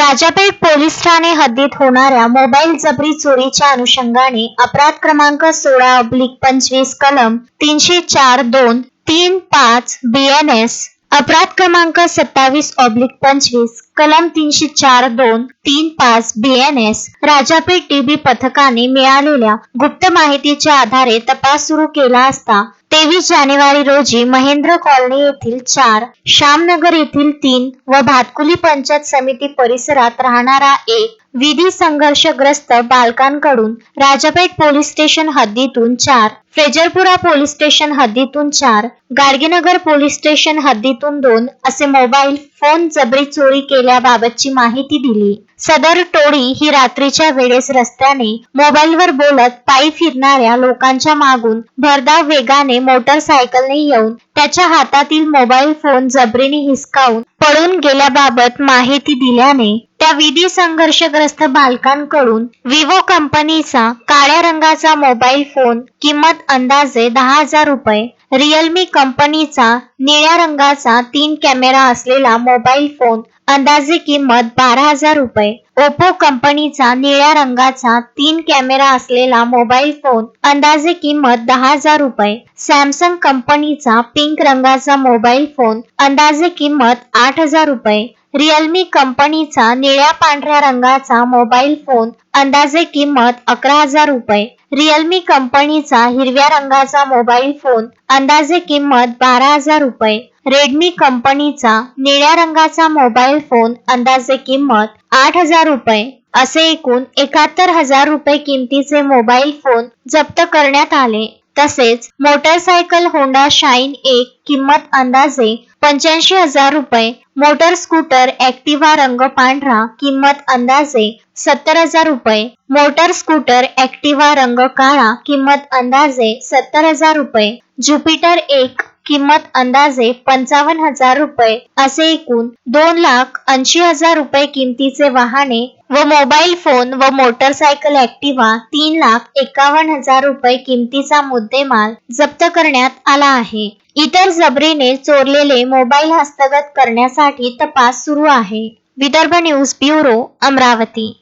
Rajapeth police Thane हद्दीत होणाऱ्या mobile जबरी चोरीच्या अनुषंगाने अपराध क्रमांक 16/25 कलम 304(2)(3)(5) BNS, अपराध क्रमांक 27/25 कलम 304(2)(3)(5) BNS राजापेठ DB पथकाने मिळालेल्या गुप्त माहितीच्या आधारे तपास सुरू केला असता 23 जानेवारी रोजी महेंद्र कॉलनी येथील 4, श्यामनगर येथील 3 व भातकुली पंचायत समिती परिसरात राहणारा एक विधी संघर्षग्रस्त बालकांकडून राजापेठ पोलीस स्टेशन हद्दीतून 4, फ्रेजरपुरा पोलीस स्टेशन हद्दीतून 4, गाडगेनगर पोलीस स्टेशन हद्दीतून 2 असे मोबाईल फोन जबरी चोरी केल्याबाबतची माहिती दिली. सदर टोळी ही रात्रीच्या वेळेस रस्त्याने मोबाईलवर बोलत पायी फिरणाऱ्या लोकांच्या मागून भरधाव वेगाने मोटरसायकलने येऊन त्याच्या हातातील मोबाईल फोन जबरीने हिसकावून पळून गेल्याबाबत माहिती दिल्याने त्या विधी संघर्षग्रस्त बालकांकडून विवो कंपनीचा काळ्या रंगाचा मोबाईल फोन किंमत अंदाजे 10,000 रुपये, रिअलमी कंपनीचा निळ्या रंगाचा 3 कॅमेरा असलेला मोबाईल फोन अंदाजे किंमत 12,000 रुपये, ओप्पो कंपनीचा निळ्या रंगाचा 3 कॅमेरा असलेला मोबाईल फोन अंदाजे किंमत 10,000 रुपये, सॅमसंग कंपनीचा पिंक रंगाचा मोबाईल फोन अंदाजे किंमत 8,000 रुपये, रिअलमी कंपनीचा निळ्या पांढऱ्या रंगाचा मोबाईल फोन अंदाजे किंमत 11,000 रुपये, रिअलमी कंपनीचा हिरव्या रंगाचा मोबाईल फोन अंदाजे किंमत 12,000 रुपये, रेडमी कंपनीचा निळ्या रंगाचा मोबाईल फोन अंदाजे किंमत 8,000 रुपये असे एकूण 71,000 रुपये किमतीचे मोबाईल फोन जप्त करण्यात आले. तसेच मोटरसायकल होंडा शाईन 1 किंमत अंदाजे 85,000 रुपये, मोटर स्कूटर ऍक्टिव्हा रंग पांढरा किंमत अंदाजे 70,000 रुपये, मोटर स्कूटर ऍक्टिव्हा रंग काळा किंमत अंदाजे 70,000 रुपये, ज्युपिटर 1 किंमत अंदाजे 55,000 रुपये असे एकूण 2,80,000 रुपये किमतीचे वाहने व मोबाईल फोन व मोटरसायकल ऍक्टिव्हा 3,51,000 रुपये किमतीचा मुद्देमाल जप्त करण्यात आला आहे. इतर जबरीने चोरलेले मोबाईल हस्तगत करण्यासाठी तपास सुरू आहे. Vidarbha news bureau, Amravati.